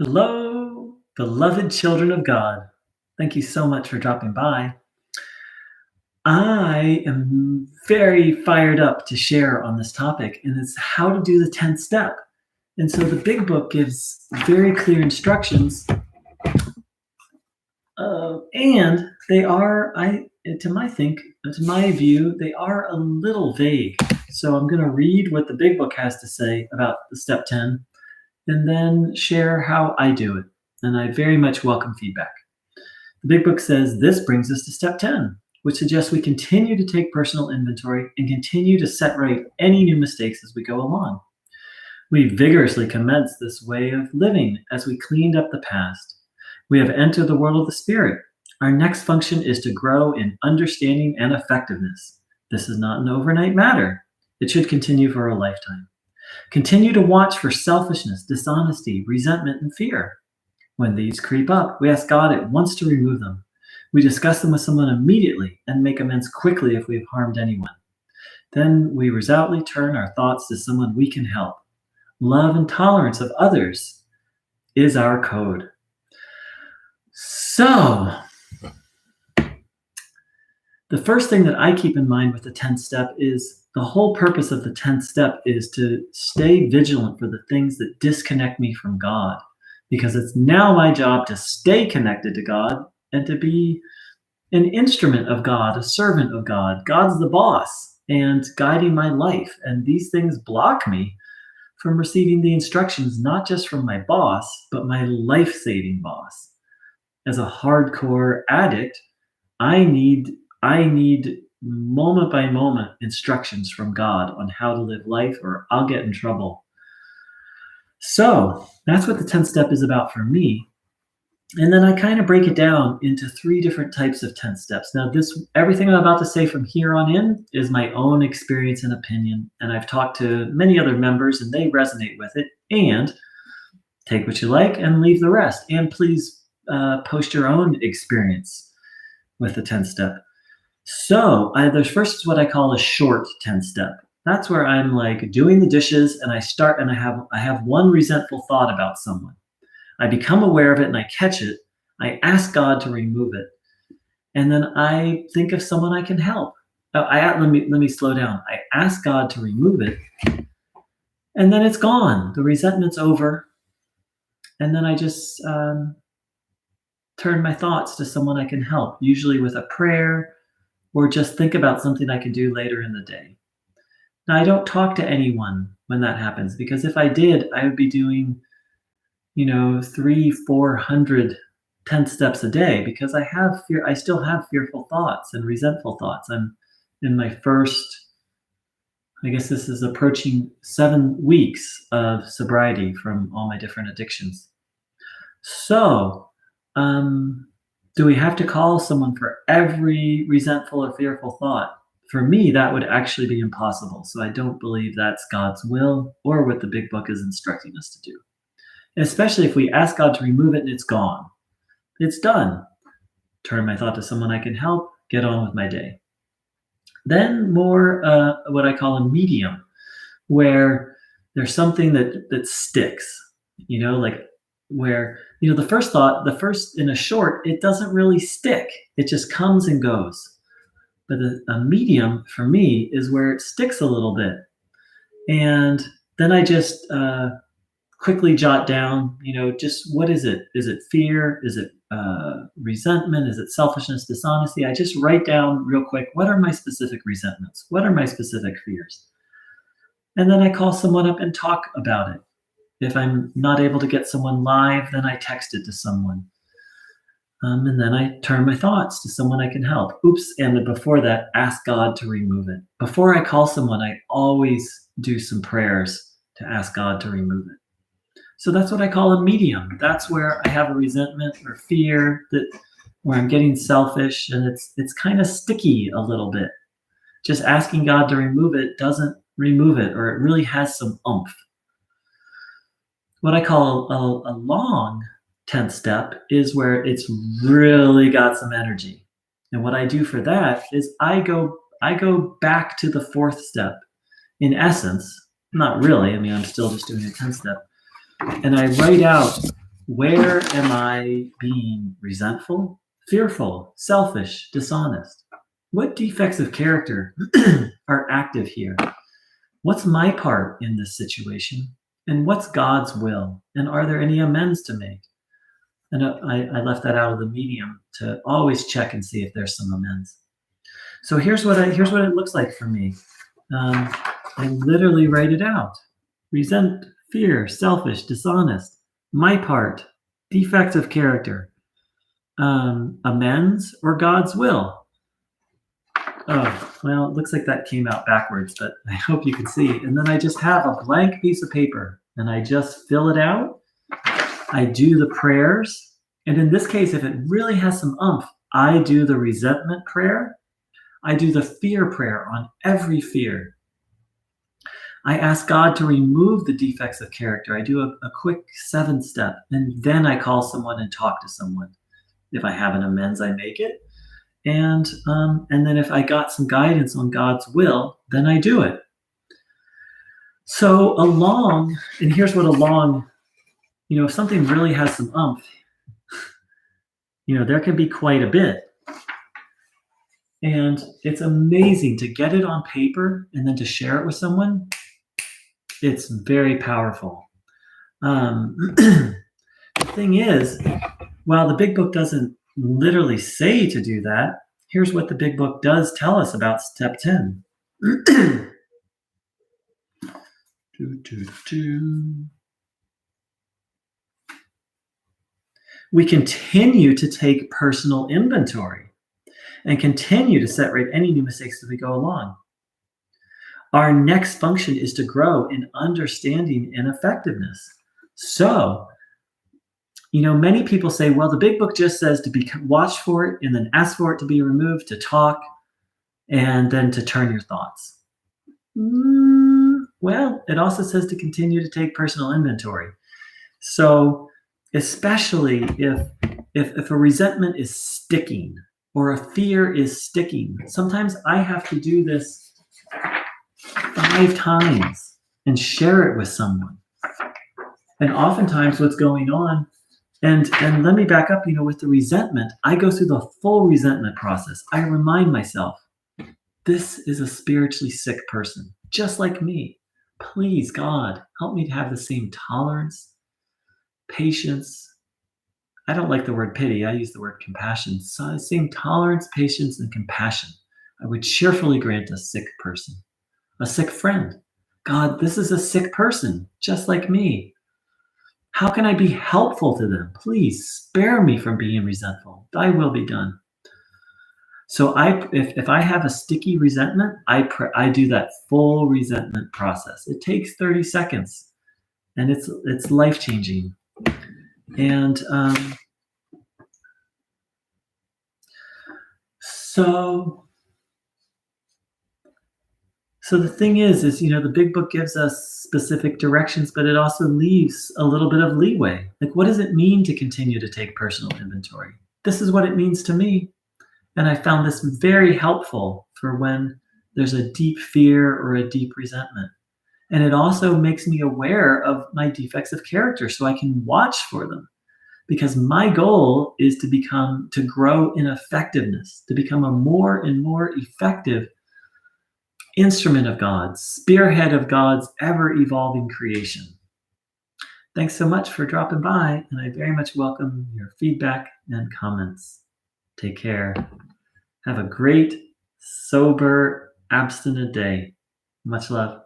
Hello, beloved children of God. Thank you so much for dropping by. I am very fired up to share on this topic, and it's how to do the 10th step. And so the big book gives very clear instructions, and they are, to my view, they are a little vague. So I'm going to read what the big book has to say about the step 10, and then share how I do it. And I very much welcome feedback. The big book says this brings us to step 10, which suggests we continue to take personal inventory and continue to set right any new mistakes as we go along. We vigorously commenced this way of living as we cleaned up the past. We have entered the world of the Spirit. Our next function is to grow in understanding and effectiveness. This is not an overnight matter. It should continue for a lifetime. Continue to watch for selfishness, dishonesty, resentment, and fear. When these creep up, we ask God at once to remove them. We discuss them with someone immediately and make amends quickly if we have harmed anyone. Then we resolutely turn our thoughts to someone we can help. Love and tolerance of others is our code. So, the first thing that I keep in mind with the 10th step is the whole purpose of the 10th step is to stay vigilant for the things that disconnect me from God. Because it's now my job to stay connected to God and to be an instrument of God, a servant of God. God's the boss and guiding my life. And these things block me from receiving the instructions, not just from my boss, but my life-saving boss. As a hardcore addict, I need moment by moment instructions from God on how to live life, or I'll get in trouble. So that's what the 10th step is about for me. And then I kind of break it down into 3 different types of 10 steps. Now, everything I'm about to say from here on in is my own experience and opinion. And I've talked to many other members and they resonate with it. And take what you like and leave the rest. And please post your own experience with the 10th step. So the first is what I call a short 10th step. That's where I'm like doing the dishes and I start and I have one resentful thought about someone. I become aware of it and I catch it. I ask God to remove it. And then I think of someone I can help. Let me slow down. I ask God to remove it. And then it's gone. The resentment's over. And then I just turn my thoughts to someone I can help, usually with a prayer or just think about something I can do later in the day. Now, I don't talk to anyone when that happens, because if I did, I would be doing, 300-400 10th steps a day, because I have fear. I still have fearful thoughts and resentful thoughts. I'm in my first, I guess this is approaching 7 weeks of sobriety from all my different addictions. So, do we have to call someone for every resentful or fearful thought? For me, that would actually be impossible. So I don't believe that's God's will or what the big book is instructing us to do. And especially if we ask God to remove it and it's gone. It's done. Turn my thought to someone I can help, get on with my day. Then more what I call a medium, where there's something that sticks, like where, the first in a short, it doesn't really stick. It just comes and goes. But a medium for me is where it sticks a little bit. And then I just quickly jot down, just what is it? Is it fear? Is it resentment? Is it selfishness, dishonesty? I just write down real quick, what are my specific resentments? What are my specific fears? And then I call someone up and talk about it. If I'm not able to get someone live, then I text it to someone. And then I turn my thoughts to someone I can help. And before that, ask God to remove it. Before I call someone, I always do some prayers to ask God to remove it. So that's what I call a medium. That's where I have a resentment or fear, where I'm getting selfish, and it's kind of sticky a little bit. Just asking God to remove it doesn't remove it, or it really has some oomph. What I call a long 10th step is where it's really got some energy. And what I do for that is I go back to the 4th step. In essence, not really. I mean, I'm still just doing a 10th step. And I write out Where am I being resentful, fearful, selfish, dishonest? What defects of character are active here? What's my part in this situation? And what's God's will? And are there any amends to make? And I left that out of the medium to always check and see if there's some amends. So here's what it looks like for me. I literally write it out. Resent, fear, selfish, dishonest, my part, defects of character, amends, or God's will. Oh, well, it looks like that came out backwards, but I hope you can see. And then I just have a blank piece of paper and I just fill it out. I do the prayers. And in this case, if it really has some oomph, I do the resentment prayer. I do the fear prayer on every fear. I ask God to remove the defects of character. I do a quick 7-step, and then I call someone and talk to someone. If I have an amends, I make it. And then if I got some guidance on God's will, then I do it. So and here's what if something really has some oomph, there can be quite a bit. And it's amazing to get it on paper and then to share it with someone. It's very powerful. The thing is, while the big book doesn't literally say to do that, here's what the big book does tell us about step 10. We continue to take personal inventory and continue to set right any new mistakes as we go along. Our next function is to grow in understanding and effectiveness. So, many people say, well, the big book just says to watch for it and then ask for it to be removed, to talk, and then to turn your thoughts. Well, it also says to continue to take personal inventory. So, especially if a resentment is sticking or a fear is sticking, sometimes I have to do this 5 times and share it with someone. And oftentimes what's going on, and let me back up, with the resentment, I go through the full resentment process. I remind myself, this is a spiritually sick person, just like me. Please, God, help me to have the same tolerance, patience. I don't like the word pity. I use the word compassion. So same tolerance, patience, and compassion I would cheerfully grant a sick person, a sick friend. God, this is a sick person, just like me. How can I be helpful to them? Please spare me from being resentful. Thy will be done. So if I have a sticky resentment, I do that full resentment process. It takes 30 seconds, and it's life-changing. And So the thing is, the big book gives us specific directions, but it also leaves a little bit of leeway. Like, what does it mean to continue to take personal inventory? This is what it means to me. And I found this very helpful for when there's a deep fear or a deep resentment. And it also makes me aware of my defects of character so I can watch for them. Because my goal is to grow in effectiveness, to become a more and more effective instrument of God, spearhead of God's ever-evolving creation. Thanks so much for dropping by, and I very much welcome your feedback and comments. Take care. Have a great, sober, abstinent day. Much love.